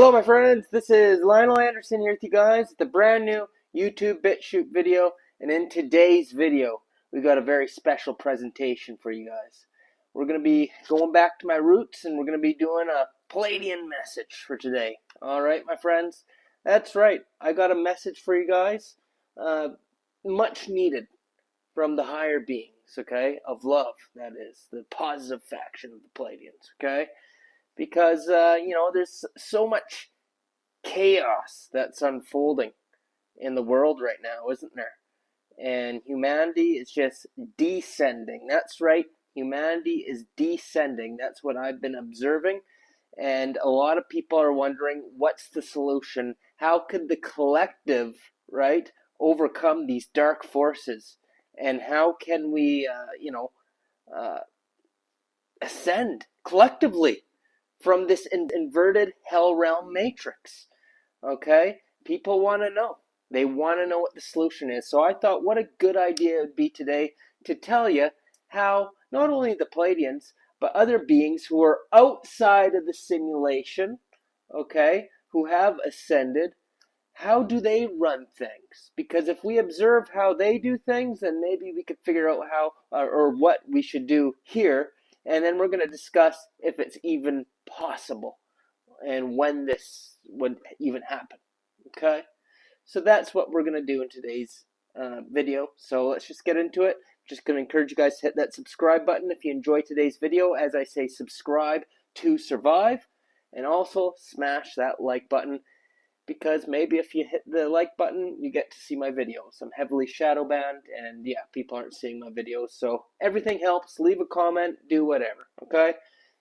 Hello my friends, this is Lionel Anderson here with you guys with a brand new YouTube BitChute video, and in today's video we got a very special presentation for you guys. We're going to be going back to my roots and we're going to be doing a Pleiadian message for today. Alright my friends, that's right, I got a message for you guys, much needed from the higher beings, okay, of love, that is, the positive faction of the Pleiadians, okay? Because, there's so much chaos that's unfolding in the world right now, isn't there? And humanity is just descending. That's right, humanity is descending. That's what I've been observing. And a lot of people are wondering, what's the solution? How could the collective, right, overcome these dark forces? And how can we, ascend collectively from this inverted hell realm matrix? Okay, people want to know. They want to know what the solution is. So I thought, what a good idea it would be today to tell you how not only the Pleiadians, but other beings who are outside of the simulation, okay, who have ascended, how do they run things? Because if we observe how they do things, then maybe we could figure out how or what we should do here. And then we're going to discuss if it's even possible and when this would even happen. Okay? So that's what we're going to do in today's video. So let's just get into it. Just going to encourage you guys to hit that subscribe button if you enjoy today's video. As I say, subscribe to survive. And also smash that like button, because maybe if you hit the like button, you get to see my videos. I'm heavily shadow banned, and yeah, people aren't seeing my videos. So everything helps. Leave a comment, do whatever, okay?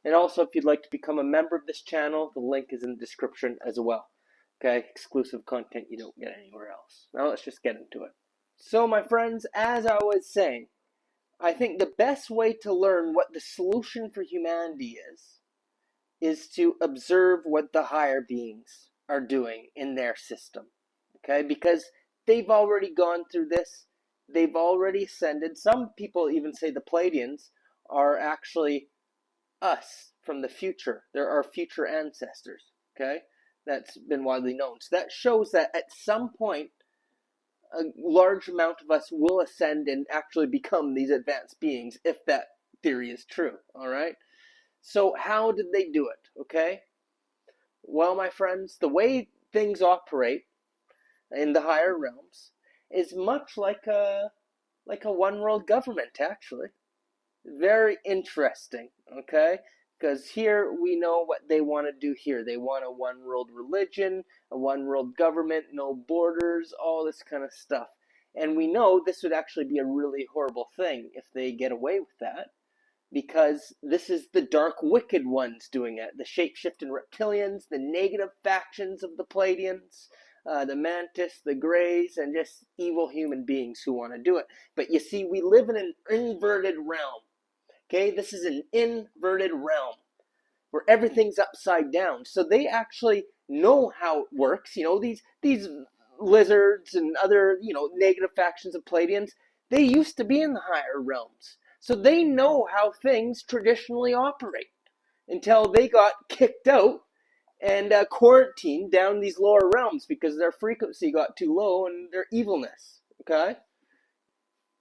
And also, if you'd like to become a member of this channel, the link is in the description as well. Okay, exclusive content you don't get anywhere else. Now let's just get into it. So my friends, as I was saying, I think the best way to learn what the solution for humanity is to observe what the higher beings are doing in their system. Okay, because they've already gone through this. They've already ascended. Some people even say the Pleiadians are actually us from the future. They're our future ancestors. Okay, that's been widely known. So that shows that at some point a large amount of us will ascend and actually become these advanced beings, if that theory is true. All right, so how did they do it? Okay, well my friends, the way things operate in the higher realms is much like a one world government, actually. Very interesting, okay? Because here we know what they want to do here. They want a one world religion, a one world government, no borders, all this kind of stuff. And we know this would actually be a really horrible thing if they get away with that, because this is the dark wicked ones doing it. The shape-shifting reptilians, the negative factions of the Pleiadians, the Mantis, the Greys, and just evil human beings who want to do it. But you see, we live in an inverted realm. Okay, this is an inverted realm where everything's upside down. So they actually know how it works. You know, these lizards and other, negative factions of Pleiadians, they used to be in the higher realms. So they know how things traditionally operate until they got kicked out and quarantined down these lower realms because their frequency got too low and their evilness, okay?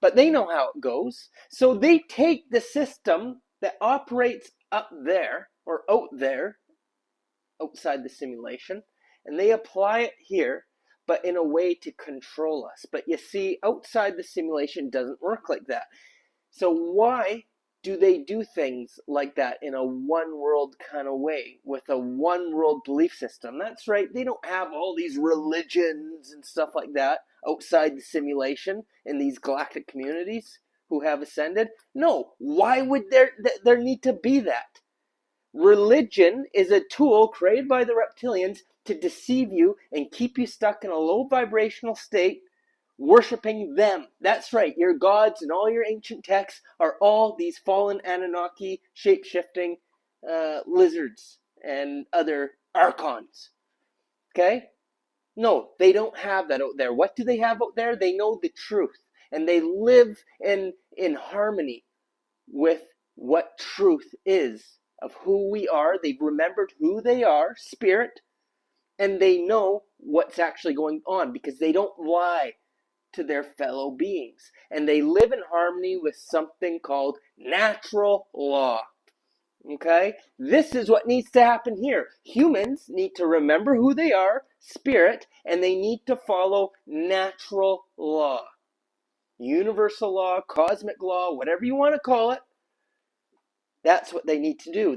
But they know how it goes. So they take the system that operates up there or out there, outside the simulation, and they apply it here, but in a way to control us. But you see, outside the simulation doesn't work like that. So why do they do things like that in a one world kind of way with a one world belief system? That's right, they don't have all these religions and stuff like that outside the simulation in these galactic communities who have ascended. No, why would there need to be that? Religion is a tool created by the reptilians to deceive you and keep you stuck in a low vibrational state, worshipping them. That's right, your gods and all your ancient texts are all these fallen Anunnaki shape-shifting lizards and other archons. Okay? No, they don't have that out there. What do they have out there? They know the truth, and they live in harmony with what truth is of who we are. They've remembered who they are, spirit, and they know what's actually going on because they don't lie to their fellow beings. And they live in harmony with something called natural law. Okay? This is what needs to happen here. Humans need to remember who they are, spirit, and they need to follow natural law. Universal law, cosmic law, whatever you want to call it. That's what they need to do.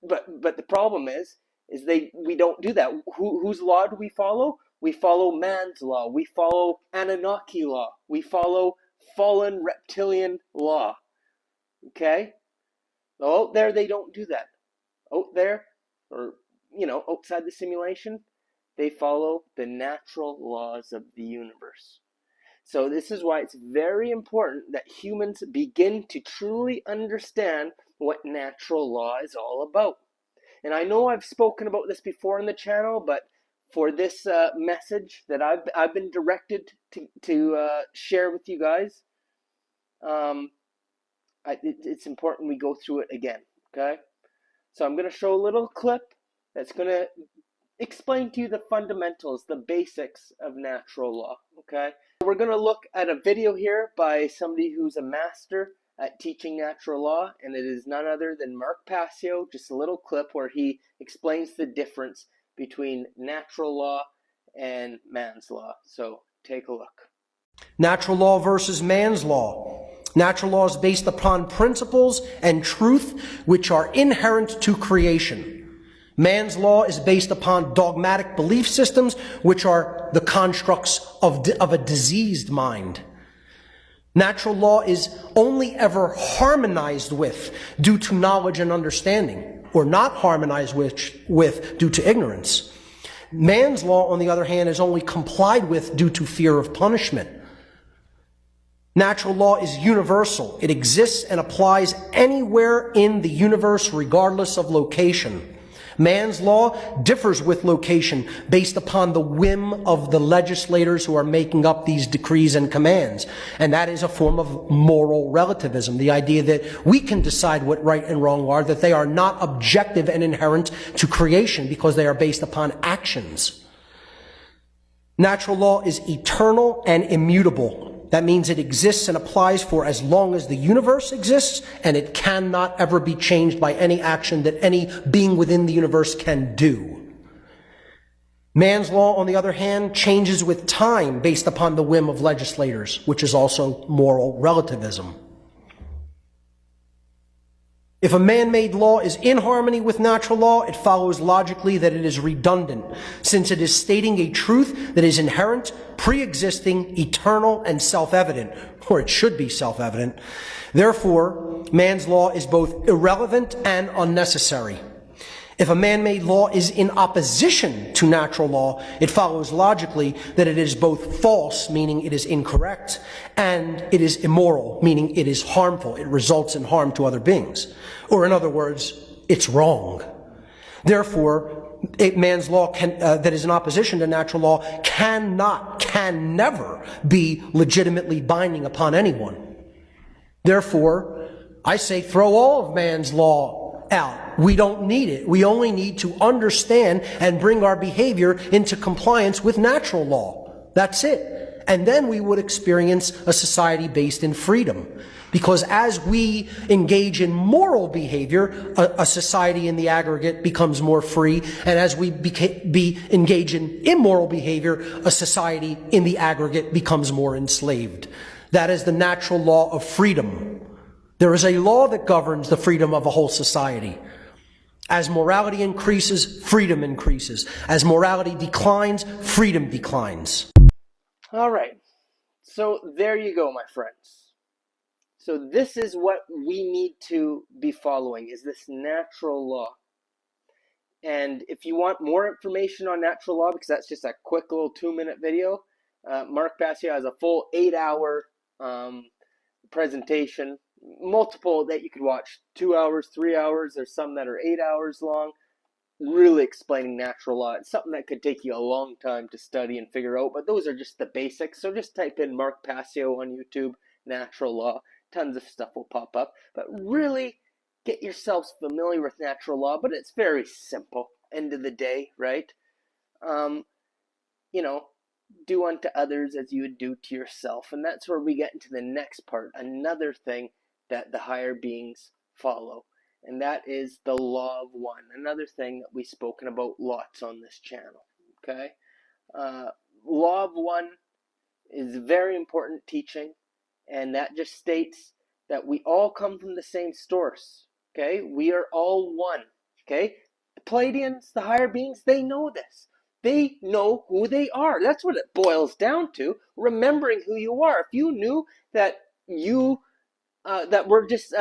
But the problem is we don't do that. Whose law do we follow? We follow man's law. We follow Anunnaki law. We follow fallen reptilian law. Okay? Out there, they don't do that. Out there, or, outside the simulation, they follow the natural laws of the universe. So this is why it's very important that humans begin to truly understand what natural law is all about. And I know I've spoken about this before on the channel, but for this message that I've been directed to share with you guys, it's important we go through it again, okay? So I'm going to show a little clip that's going to explain to you the fundamentals, the basics of natural law, okay? We're going to look at a video here by somebody who's a master at teaching natural law, and it is none other than Mark Passio, just a little clip where he explains the difference between natural law and man's law. So take a look. Natural law versus man's law. Natural law is based upon principles and truth which are inherent to creation. Man's law is based upon dogmatic belief systems which are the constructs of a diseased mind. Natural law is only ever harmonized with due to knowledge and understanding, or not harmonized with due to ignorance. Man's law, on the other hand, is only complied with due to fear of punishment. Natural law is universal. It exists and applies anywhere in the universe regardless of location. Man's law differs with location based upon the whim of the legislators who are making up these decrees and commands. And that is a form of moral relativism, the idea that we can decide what right and wrong are, that they are not objective and inherent to creation because they are based upon actions. Natural law is eternal and immutable. That means it exists and applies for as long as the universe exists, and it cannot ever be changed by any action that any being within the universe can do. Man's law, on the other hand, changes with time based upon the whim of legislators, which is also moral relativism. If a man-made law is in harmony with natural law, it follows logically that it is redundant, since it is stating a truth that is inherent, pre-existing, eternal, and self-evident, or it should be self-evident. Therefore, man's law is both irrelevant and unnecessary. If a man-made law is in opposition to natural law, it follows logically that it is both false, meaning it is incorrect, and it is immoral, meaning it is harmful. It results in harm to other beings. Or in other words, it's wrong. Therefore, man's law that is in opposition to natural law can never be legitimately binding upon anyone. Therefore, I say throw all of man's law out. We don't need it. We only need to understand and bring our behavior into compliance with natural law. That's it. And then we would experience a society based in freedom. Because as we engage in moral behavior, a society in the aggregate becomes more free. And as we engage in immoral behavior, a society in the aggregate becomes more enslaved. That is the natural law of freedom. There is a law that governs the freedom of a whole society. As morality increases, freedom increases. As morality declines, freedom declines. All right. So there you go, my friends. So this is what we need to be following, is this natural law. And if you want more information on natural law, because that's just a quick little 2-minute video, Mark Passio has a full 8-hour presentation, multiple that you could watch, 2 hours, 3 hours. There's some that are 8 hours long, really explaining natural law. It's something that could take you a long time to study and figure out, but those are just the basics. So just type in Mark Passio on YouTube, natural law. Tons of stuff will pop up, but really get yourselves familiar with natural law. But it's very simple, end of the day, right? you know, do unto others as you would do to yourself. And that's where we get into the next part, another thing that the higher beings follow. And that is the law of one, another thing that we've spoken about lots on this channel. Okay? Law of one is very important teaching, and that just states that we all come from the same source. Okay? We are all one. Okay? The Pleiadians, the higher beings, they know this. They know who they are. That's what it boils down to, remembering who you are. If you knew that that we're just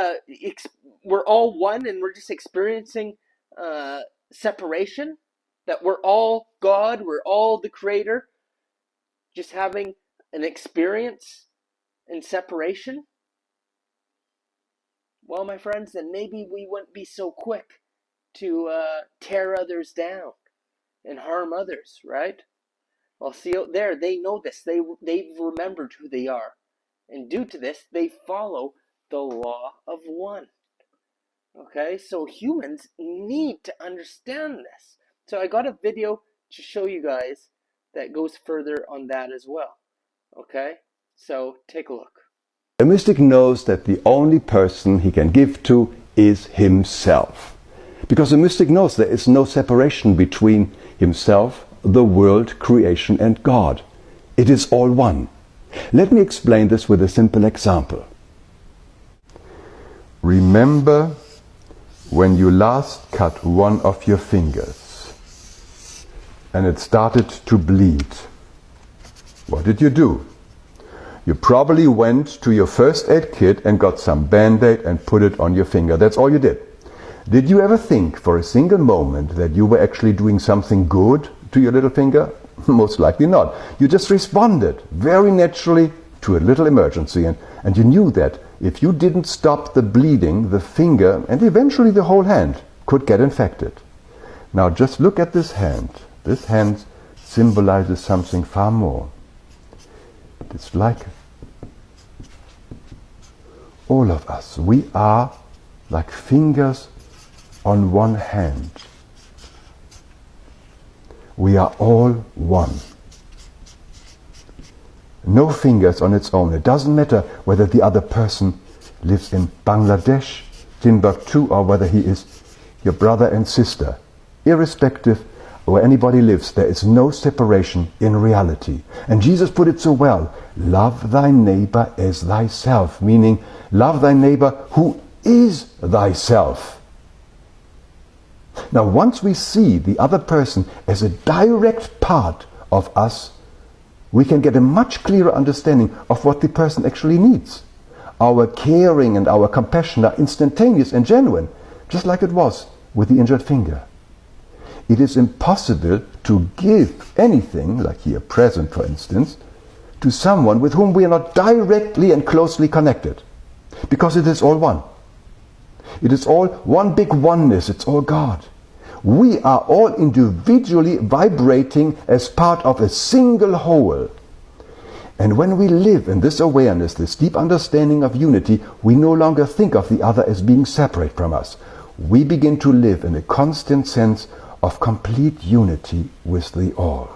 we're all one and we're just experiencing separation, that we're all God, we're all the Creator, just having an experience in separation, well, my friends, then maybe we wouldn't be so quick to tear others down and harm others, right? Well, see out there, they know this. They've remembered who they are. And due to this, they follow the law of one. Okay, so humans need to understand this. So I got a video to show you guys that goes further on that as well. Okay, so take a look. A mystic knows that the only person he can give to is himself. Because a mystic knows there is no separation between himself, the world, creation, and God. It is all one. Let me explain this with a simple example. Remember when you last cut one of your fingers and it started to bleed. What did you do? You probably went to your first aid kit and got some Band-Aid and put it on your finger. That's all you did. Did you ever think for a single moment that you were actually doing something good to your little finger? Most likely not. You just responded very naturally to a little emergency, and you knew that if you didn't stop the bleeding, the finger and eventually the whole hand could get infected. Now just look at this hand. This hand symbolizes something far more. It's like all of us. We are like fingers on one hand. We are all one. No fingers on its own. It doesn't matter whether the other person lives in Bangladesh, Timbuktu, or whether he is your brother and sister. Irrespective where anybody lives, there is no separation in reality. And Jesus put it so well, love thy neighbor as thyself, meaning love thy neighbor who is thyself. Now, once we see the other person as a direct part of us, we can get a much clearer understanding of what the person actually needs. Our caring and our compassion are instantaneous and genuine, just like it was with the injured finger. It is impossible to give anything, like here a present for instance, to someone with whom we are not directly and closely connected, because it is all one. It is all one big oneness, it's all God. We are all individually vibrating as part of a single whole. And when we live in this awareness, this deep understanding of unity, we no longer think of the other as being separate from us. We begin to live in a constant sense of complete unity with the all.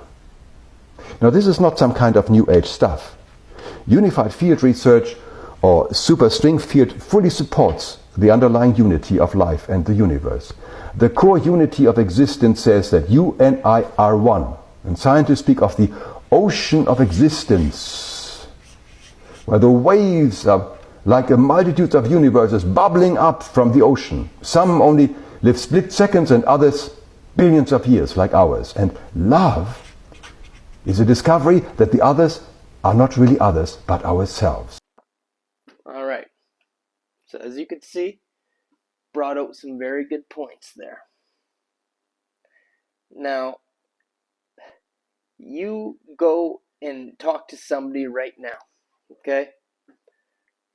Now, this is not some kind of new age stuff. Unified field research or superstring field fully supports the underlying unity of life and the universe. The core unity of existence says that you and I are one. And scientists speak of the ocean of existence, where the waves are like a multitude of universes bubbling up from the ocean. Some only live split seconds and others billions of years like ours. And love is a discovery that the others are not really others, but ourselves. All right. So as you can see, brought out some very good points there. Now, you go and talk to somebody right now, okay?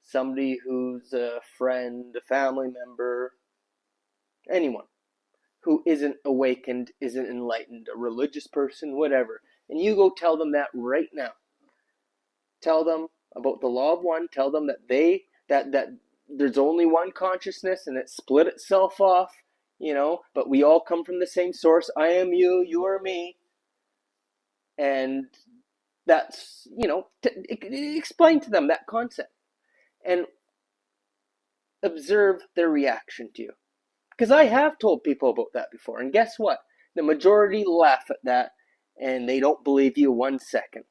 Somebody who's a friend, a family member, anyone who isn't awakened, isn't enlightened, a religious person, whatever. And you go tell them that right now. Tell them about the law of one. Tell them that that there's only one consciousness and it split itself off, but we all come from the same source. I am you, you are me. And that's, explain to them that concept and observe their reaction to you. Because I have told people about that before, and guess what? The majority laugh at that, and they don't believe you 1 second.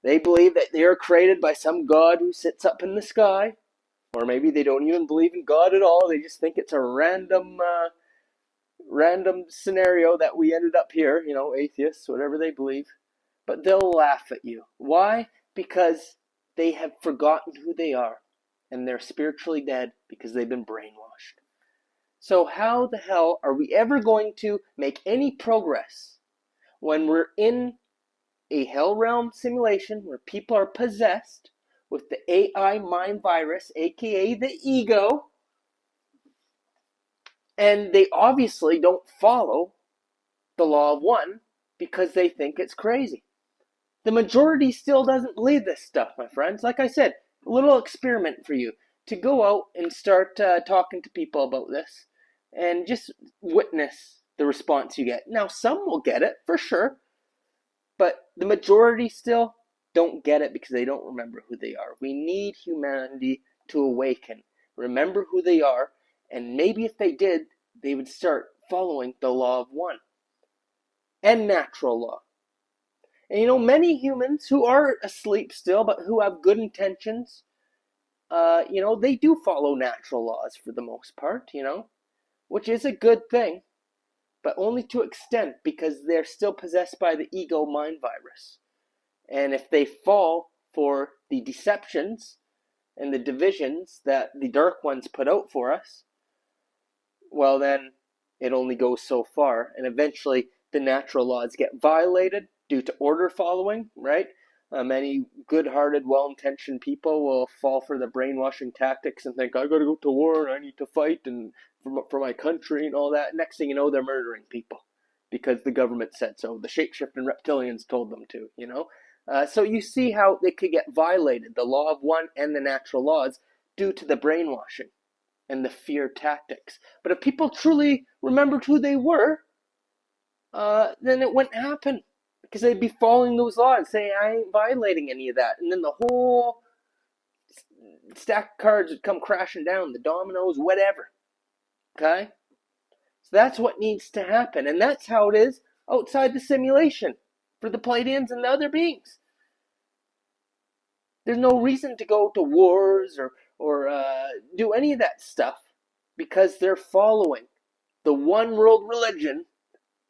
They believe that they are created by some God who sits up in the sky, or maybe they don't even believe in God at all. They just think it's a random scenario that we ended up here, atheists, whatever they believe. But they'll laugh at you. Why? Because they have forgotten who they are, and they're spiritually dead because they've been brainwashed. So how the hell are we ever going to make any progress when we're in a hell realm simulation where people are possessed with the AI mind virus, aka the ego, and they obviously don't follow the law of one because they think it's crazy? The majority still doesn't believe this stuff, my friends. Like I said, a little experiment for you to go out and start talking to people about this and just witness the response you get. Now, some will get it for sure, but the majority still don't get it because they don't remember who they are. We need humanity to awaken, remember who they are, and maybe if they did, they would start following the law of one and natural law. And many humans who are asleep still, but who have good intentions, they do follow natural laws for the most part, which is a good thing, but only to extent because they're still possessed by the ego mind virus. And if they fall for the deceptions and the divisions that the dark ones put out for us, well then it only goes so far, and eventually the natural laws get violated due to order following, right? Many good-hearted, well-intentioned people will fall for the brainwashing tactics and think, I gotta go to war and I need to fight and for my country and all that. Next thing you know, they're murdering people because the government said so. The shape-shifting reptilians told them to, So you see how they could get violated, the law of one and the natural laws, due to the brainwashing and the fear tactics. But if people truly remembered who they were, then it wouldn't happen. Because they'd be following those laws, saying, I ain't violating any of that. And then the whole stack of cards would come crashing down, the dominoes, whatever. Okay? So that's what needs to happen. And that's how it is outside the simulation for the Pleiadians and the other beings. There's no reason to go to wars or do any of that stuff because they're following the one world religion,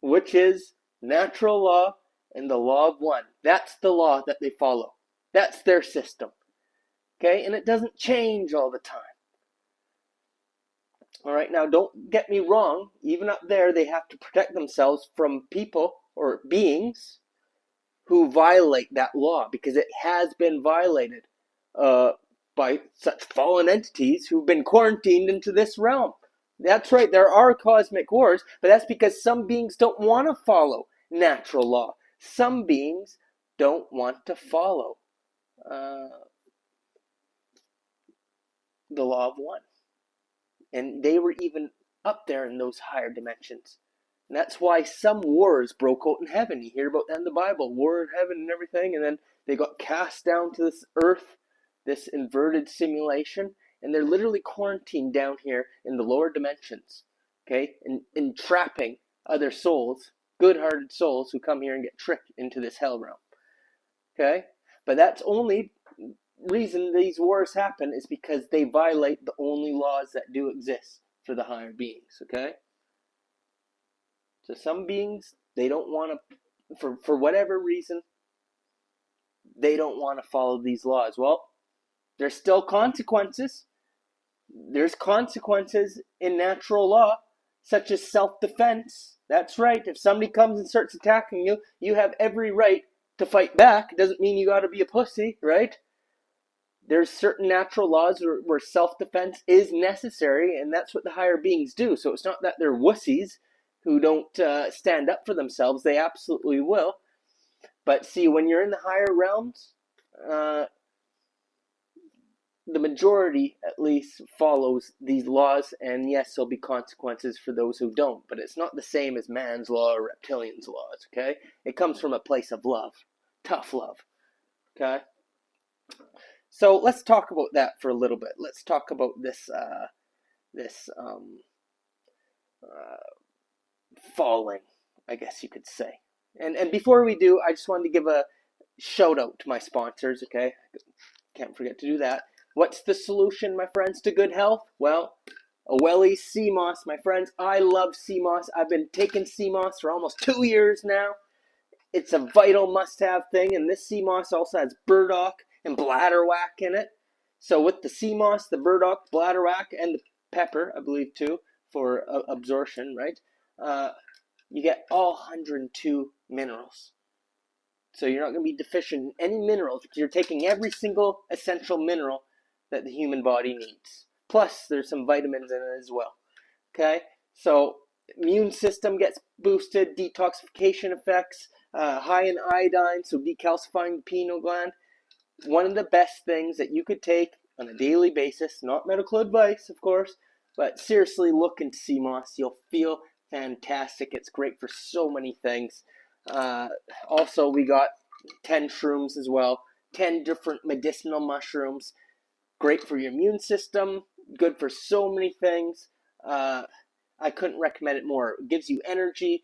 which is natural law and the law of one. That's the law that they follow. That's their system. Okay? And it doesn't change all the time. All right, now don't get me wrong. Even up there, they have to protect themselves from people or beings who violate that law because it has been violated by such fallen entities who've been quarantined into this realm. That's right, there are cosmic wars, but that's because some beings don't want to follow natural law. Some beings don't want to follow the law of one. And they were even up there in those higher dimensions. And that's why some wars broke out in heaven. You hear about that in the Bible, war in heaven and everything, and then they got cast down to this earth, this inverted simulation, and they're literally quarantined down here in the lower dimensions, okay, and entrapping other souls, good-hearted souls who come here and get tricked into this hell realm, okay? But that's only reason these wars happen is because they violate the only laws that do exist for the higher beings, okay? So some beings, they don't want to, for whatever reason, they don't want to follow these laws. Well, there's still consequences. There's consequences in natural law, such as self-defense. That's right. If somebody comes and starts attacking you, you have every right to fight back. It doesn't mean you got to be a pussy, right? There's certain natural laws where self-defense is necessary, and that's what the higher beings do. So it's not that they're wussies who don't stand up for themselves. They absolutely will. But see, when you're in the higher realms, the majority at least follows these laws, and yes, there'll be consequences for those who don't, but it's not the same as man's law or reptilian's laws, okay? It comes from a place of love, tough love, okay? So let's talk about that for a little bit. Let's talk about this falling, I guess you could say. And before we do, I just wanted to give a shout out to my sponsors, okay? Can't forget to do that. What's the solution, my friends, to good health? Well, OWELI sea moss, my friends. I love sea moss. I've been taking sea moss for almost 2 years now. It's a vital must-have thing, and this sea moss also has burdock and bladderwrack in it. So with the sea moss, the burdock, bladderwrack, and the pepper, I believe too, for absorption, right? You get all 102 minerals. So you're not going to be deficient in any minerals because you're taking every single essential mineral that the human body needs. Plus, there's some vitamins in it as well. Okay? So, immune system gets boosted, detoxification effects, high in iodine, so decalcifying the pineal gland. One of the best things that you could take on a daily basis, not medical advice, of course, but seriously look into sea moss. You'll feel fantastic. It's great for so many things. Also, we got 10 shrooms as well. 10 different medicinal mushrooms. Great for your immune system. Good for so many things. I couldn't recommend it more. It gives you energy.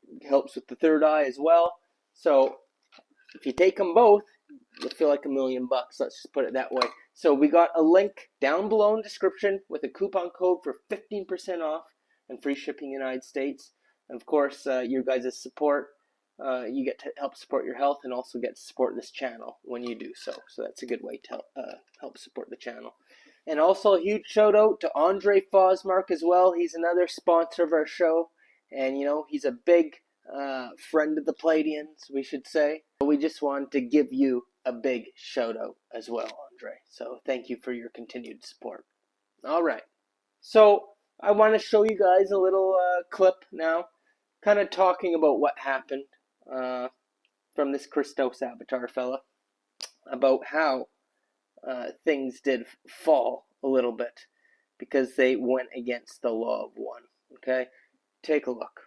It helps with the third eye as well. So, if you take them both, you'll feel like $1 million. Let's just put it that way. So, we got a link down below in the description with a coupon code for 15% off and free shipping in the United States. And of course, your guys' support. You get to help support your health and also get to support this channel when you do so. So that's a good way to help support the channel. And also a huge shout out to Andre Fosmark as well. He's another sponsor of our show. And you know, he's a big friend of the Pleiadians, we should say. We just wanted to give you a big shout out as well, Andre. So thank you for your continued support. Alright. So I want to show you guys a little clip now, kind of talking about what happened from this Christos Avatar fella, about how things did fall a little bit because they went against the law of one. Okay, take a look.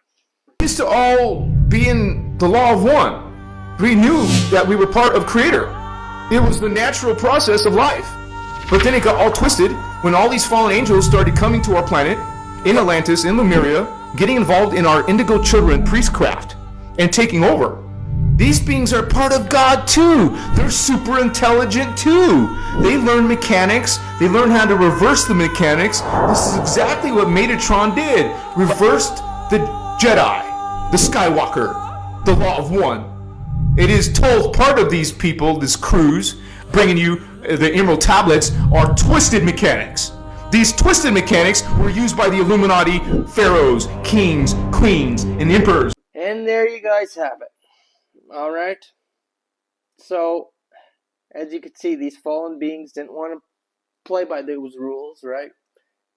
We used to all be in the law of one. We knew that we were part of Creator. It was the natural process of life. But then it got all twisted when all these fallen angels started coming to our planet, in Atlantis, in Lemuria, getting involved in our indigo children priestcraft and taking over. These beings are part of God too. They're super intelligent too. They learn mechanics. They learn how to reverse the mechanics. This is exactly what Metatron did. Reversed the Jedi, the Skywalker, the law of one. It is told part of these people, this cruise, bringing you the Emerald Tablets, are twisted mechanics. These twisted mechanics were used by the Illuminati, pharaohs, kings, queens, and emperors. And there you guys have it. Alright. So, as you can see, these fallen beings didn't want to play by those rules, right?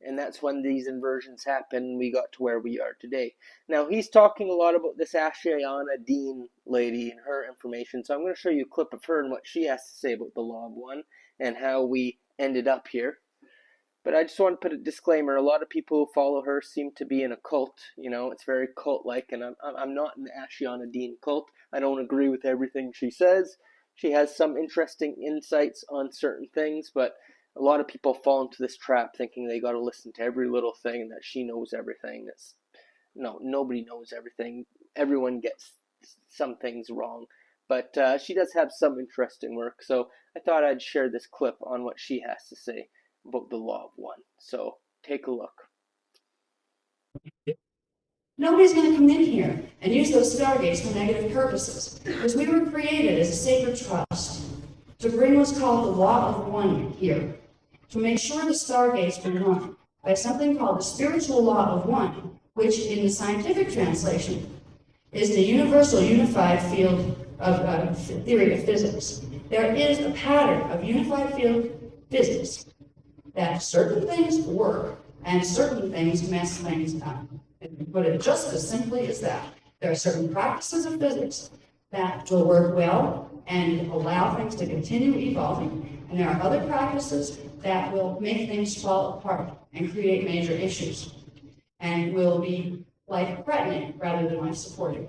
And that's when these inversions happened. We got to where we are today. Now, he's talking a lot about this Ashiana Dean lady and her information. So I'm going to show you a clip of her and what she has to say about the Law of One and how we ended up here. But I just want to put a disclaimer. A lot of people who follow her seem to be in a cult. You know, it's very cult-like. And I'm not in the Ashiana Dean cult. I don't agree with everything she says. She has some interesting insights on certain things, but a lot of people fall into this trap thinking they got to listen to every little thing and that she knows everything. No, nobody knows everything. Everyone gets some things wrong. But she does have some interesting work. So I thought I'd share this clip on what she has to say about the Law of One. So take a look. Nobody's going to come in here and use those stargates for negative purposes, because we were created as a sacred trust to bring what's called the Law of One here, to make sure the stargates were run by something called the spiritual Law of One, which in the scientific translation is the universal unified field of theory of physics. There is a pattern of unified field physics that certain things work and certain things mess things up. And to put it just as simply as that, there are certain practices of physics that will work well and allow things to continue evolving, and there are other practices that will make things fall apart and create major issues, and will be life-threatening rather than life-supporting.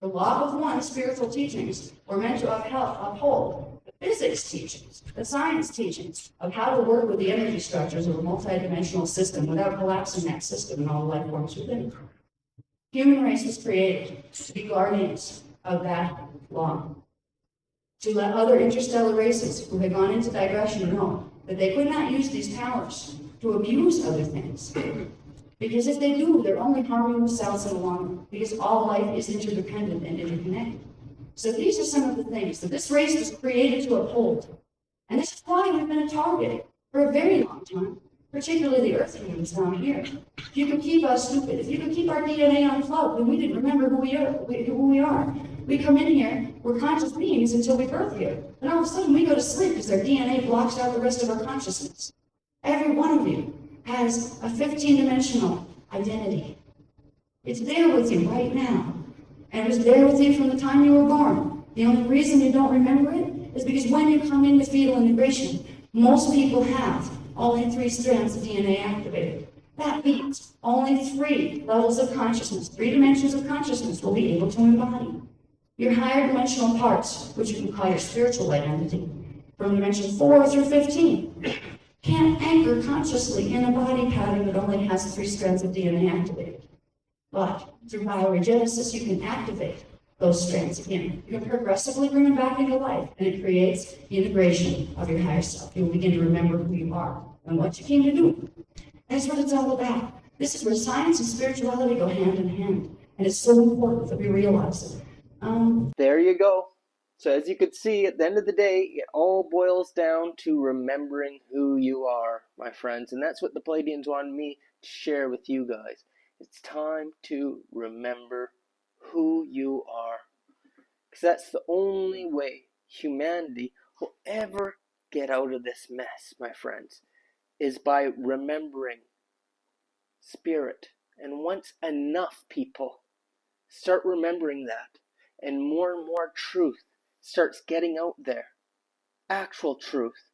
The law of one spiritual teachings were meant to uphold the physics teachings, the science teachings of how to work with the energy structures of a multidimensional system without collapsing that system and all the life forms within it. Human race was created to be guardians of that law, to let other interstellar races who had gone into digression know that they could not use these powers to abuse other things. Because if they do, they're only harming themselves in the long run, because all life is interdependent and interconnected. So these are some of the things that this race was created to uphold. And this is why we've been a target for a very long time, particularly the Earth humans down here. If you can keep us stupid, if you can keep our DNA on float, then we didn't remember who we are. We come in here, we're conscious beings until we birth here. Then all of a sudden we go to sleep because our DNA blocks out the rest of our consciousness. Every one of you has a 15-dimensional identity. It's there with you right now. And it was there with you from the time you were born. The only reason you don't remember it is because when you come into fetal integration, most people have only 3 strands of DNA activated. That means only 3 levels of consciousness, 3 dimensions of consciousness will be able to embody. Your higher dimensional parts, which you can call your spiritual identity, from dimension 4 through 15, can't anchor consciously in a body pattern that only has 3 strands of DNA activated. But through bioregenesis, you can activate those strands again. You can progressively bring them back into life, and it creates the integration of your higher self. You will begin to remember who you are and what you came to do. That's what it's all about. This is where science and spirituality go hand in hand, and it's so important that we realize it. There you go. So as you can see, at the end of the day, it all boils down to remembering who you are, my friends. And that's what the Pleiadians wanted me to share with you guys. It's time to remember who you are. Because that's the only way humanity will ever get out of this mess, my friends, is by remembering spirit. And once enough people start remembering that, and more truth starts getting out there, actual truth,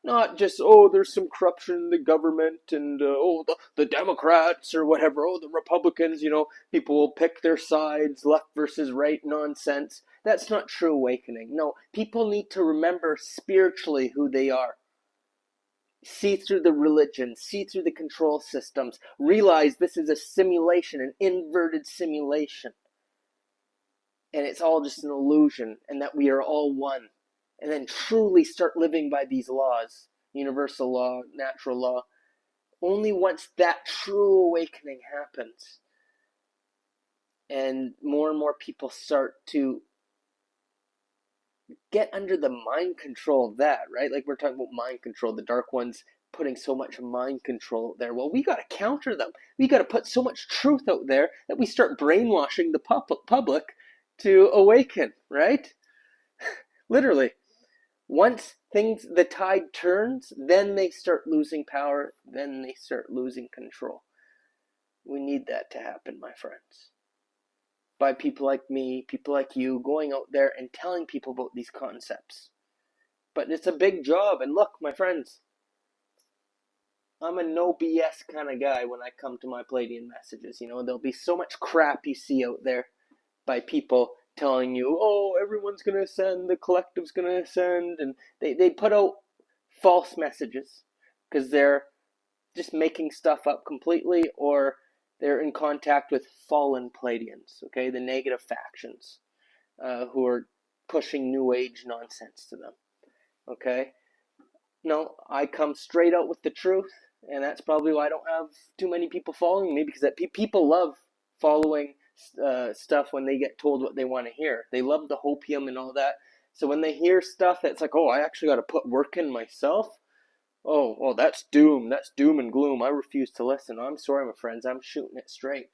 not just, oh, there's some corruption in the government, and the Democrats or whatever, the Republicans, people will pick their sides, left versus right nonsense. That's not true awakening. No, people need to remember spiritually who they are. See through the religion, see through the control systems, realize this is a simulation, an inverted simulation. And it's all just an illusion, and that we are all one. And then truly start living by these laws, universal law, natural law. Only once that true awakening happens, and more people start to get under the mind control of that, right? Like we're talking about mind control, the dark ones putting so much mind control there. Well, we got to counter them. We got to put so much truth out there that we start brainwashing the public to awaken, right? Literally. Once the tide turns, then they start losing power, then they start losing control. We need that to happen, my friends. By people like me, people like you, going out there and telling people about these concepts. But it's a big job, and look, my friends, I'm a no BS kind of guy when I come to my Pleiadian messages. There'll be so much crap you see out there by people telling you, oh, everyone's going to ascend, the collective's going to ascend, and they put out false messages because they're just making stuff up completely, or they're in contact with fallen Pleiadians, okay, the negative factions who are pushing New Age nonsense to them, okay? No, I come straight out with the truth, and that's probably why I don't have too many people following me, because people love following stuff when they get told what they want to hear. They love the hopium and all that. So when they hear stuff that's like, oh, I actually got to put work in myself. Oh, that's doom. That's doom and gloom. I refuse to listen. I'm sorry, my friends. I'm shooting it straight.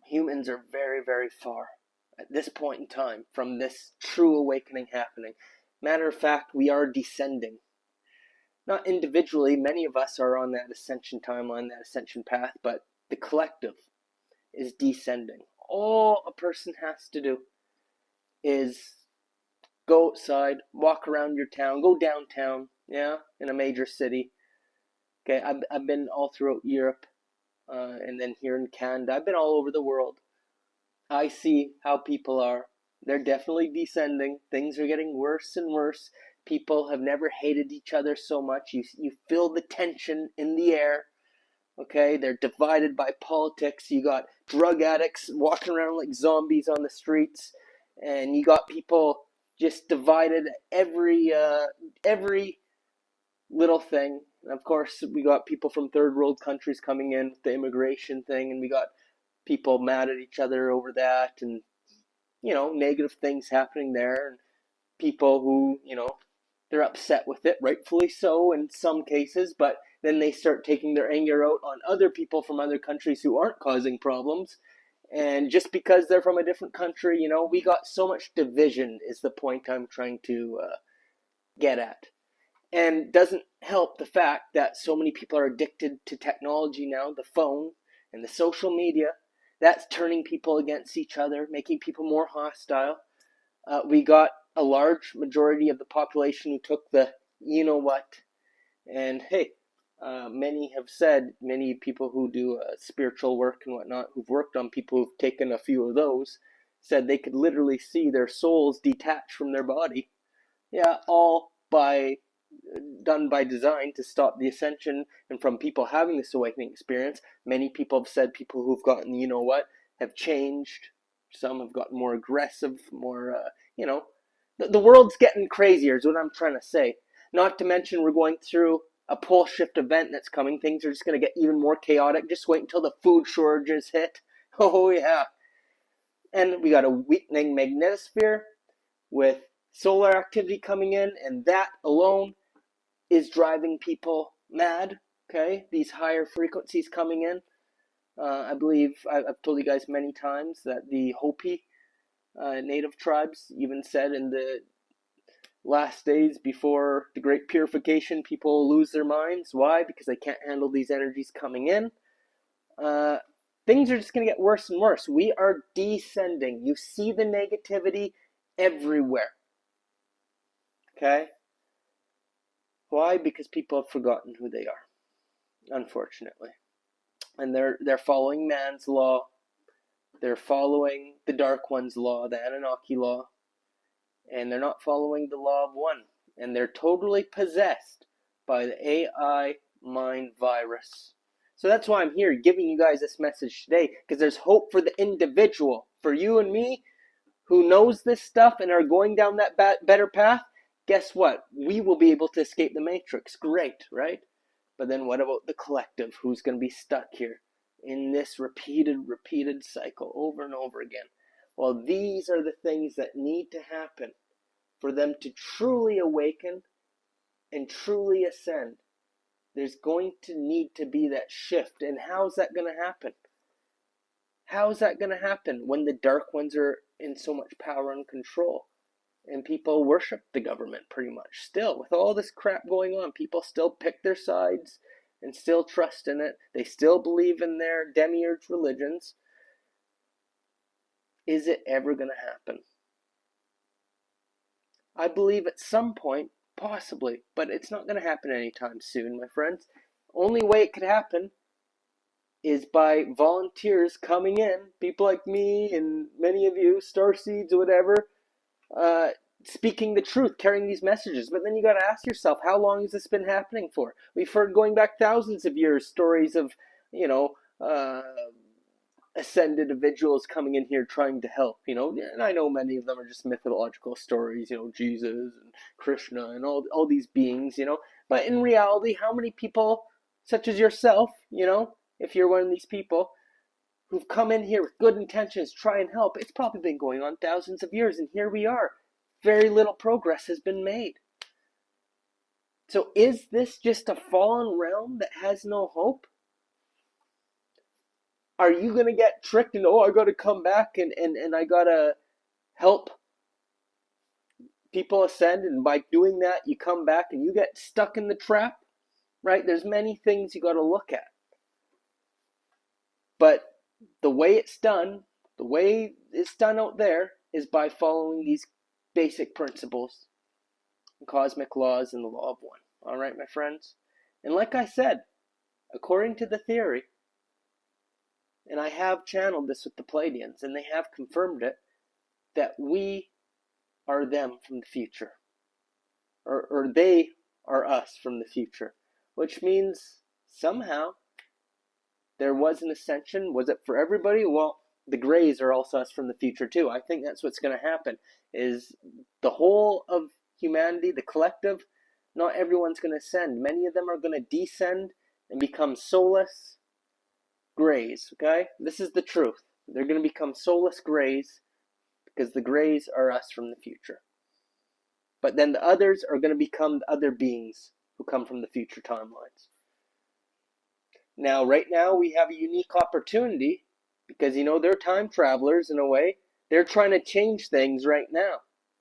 Humans are very, very far at this point in time from this true awakening happening. Matter of fact, we are descending. Not individually. Many of us are on that ascension timeline, that ascension path, but the collective is descending. All a person has to do is go outside, walk around your town, go downtown, yeah, in a major city. Okay, I've been all throughout Europe, and then here in Canada. I've been all over the world. I see how people are. They're definitely descending. Things are getting worse and worse. People have never hated each other so much. You feel the tension in the air. Okay, they're divided by politics. You got drug addicts walking around like zombies on the streets, and you got people just divided every little thing. And of course, we got people from third world countries coming in with the immigration thing, and we got people mad at each other over that, and negative things happening there, and people who they're upset with it, rightfully so in some cases, but then they start taking their anger out on other people from other countries who aren't causing problems. And just because they're from a different country, we got so much division is the point I'm trying to get at. And doesn't help the fact that so many people are addicted to technology now, the phone and the social media. That's turning people against each other, making people more hostile. We got a large majority of the population who took the you-know-what. And hey, many people who do spiritual work and whatnot, who've worked on people who've taken a few of those, said they could literally see their souls detached from their body. Yeah, all done by design to stop the ascension and from people having this awakening experience. Many people have said people who've gotten you-know-what have changed. Some have gotten more aggressive, more, the world's getting crazier is what I'm trying to say. Not to mention we're going through a pole shift event that's coming. Things are just going to get even more chaotic. Just wait until the food shortages hit. Oh, yeah. And we got a weakening magnetosphere with solar activity coming in, and that alone is driving people mad. Okay, these higher frequencies coming in. I believe I've told you guys many times that the Hopi native tribes even said in the last days before the Great Purification, people lose their minds. Why? Because they can't handle these energies coming in. Things are just going to get worse and worse. We are descending. You see the negativity everywhere. Okay? Why? Because people have forgotten who they are, unfortunately. And they're following man's law. They're following the Dark One's law, the Anunnaki law. And they're not following the law of one. And they're totally possessed by the AI mind virus. So that's why I'm here giving you guys this message today, because there's hope for the individual, for you and me, who knows this stuff and are going down that better path. Guess what? We will be able to escape the matrix. Great, right? But then what about the collective who's going to be stuck here in this repeated cycle over and over again? Well, these are the things that need to happen for them to truly awaken and truly ascend. There's going to need to be that shift. And how's that going to happen? How's that going to happen when the Dark Ones are in so much power and control? And people worship the government pretty much. Still, with all this crap going on, people still pick their sides and still trust in it. They still believe in their demiurge religions. Is it ever going to happen? I believe at some point, possibly, but it's not going to happen anytime soon, my friends. Only way it could happen is by volunteers coming in, people like me and many of you, starseeds or whatever, speaking the truth, carrying these messages. But then you got to ask yourself, how long has this been happening for? We've heard going back thousands of years stories of, ascended individuals coming in here trying to help, and I know many of them are just mythological stories, Jesus and Krishna and all these beings, but in reality, how many people such as yourself, if you're one of these people who've come in here with good intentions, try and help, it's probably been going on thousands of years, and here we are. Very little progress has been made. So is this just a fallen realm that has no hope? Are you going to get tricked and, I got to come back and I got to help people ascend, and by doing that, you come back and you get stuck in the trap, right? There's many things you got to look at. But the way it's done out there is by following these basic principles, cosmic laws, and the law of one. All right, my friends? And like I said, according to the theory, and I have channeled this with the Pleiadians, and they have confirmed it, that we are them from the future. Or they are us from the future. Which means somehow there was an ascension. Was it for everybody? Well, the Greys are also us from the future too. I think that's what's going to happen, is the whole of humanity, the collective, not everyone's going to ascend. Many of them are going to descend and become soulless Greys, okay? This is the truth. They're going to become soulless Greys because the Greys are us from the future. But then the others are going to become the other beings who come from the future timelines. Now, right now, we have a unique opportunity because, you know, they're time travelers in a way. They're trying to change things right now,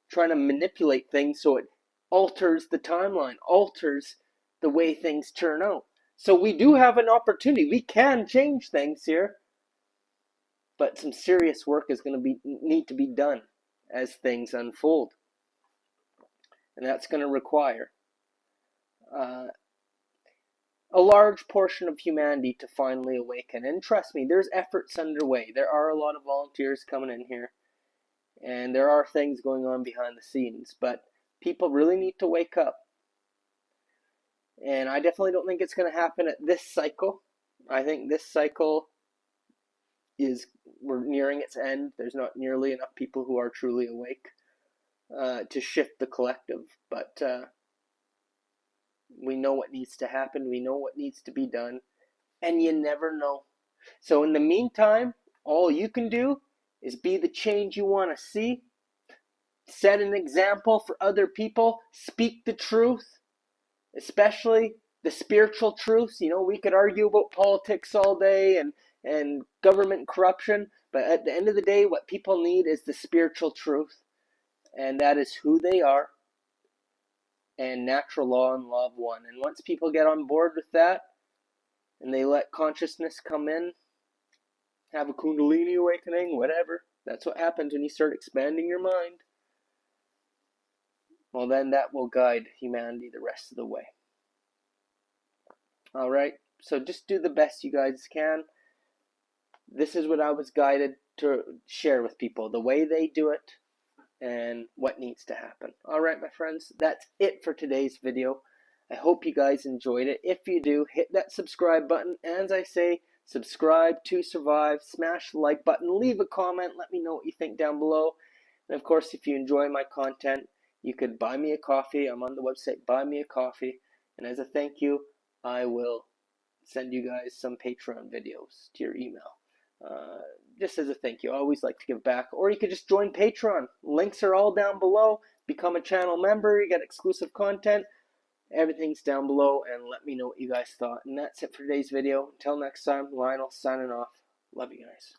trying to manipulate things so it alters the timeline, alters the way things turn out. So we do have an opportunity. We can change things here, but some serious work is going to need to be done as things unfold. And that's going to require a large portion of humanity to finally awaken. And trust me, there's efforts underway. There are a lot of volunteers coming in here, and there are things going on behind the scenes, but people really need to wake up. And I definitely don't think it's going to happen at this cycle. I think this cycle we're nearing its end. There's not nearly enough people who are truly awake to shift the collective, but we know what needs to happen. We know what needs to be done, and you never know. So in the meantime, all you can do is be the change you want to see, set an example for other people, speak the truth, especially the spiritual truths. You know, we could argue about politics all day and government corruption, but at the end of the day, what people need is the spiritual truth, and that is who they are, and natural law and law of one. And once people get on board with that, and they let consciousness come in, have a Kundalini awakening, whatever, that's what happens when you start expanding your mind. Well, then that will guide humanity the rest of the way. Alright, so just do the best you guys can. This is what I was guided to share with people, the way they do it, and what needs to happen. Alright, my friends, that's it for today's video. I hope you guys enjoyed it. If you do, hit that subscribe button. As I say, subscribe to survive. Smash the like button. Leave a comment. Let me know what you think down below. And of course, if you enjoy my content, you could buy me a coffee. I'm on the website, Buy Me a Coffee. And as a thank you, I will send you guys some Patreon videos to your email. Just as a thank you. I always like to give back. Or you could just join Patreon. Links are all down below. Become a channel member. You get exclusive content. Everything's down below. And let me know what you guys thought. And that's it for today's video. Until next time, Lionel signing off. Love you guys.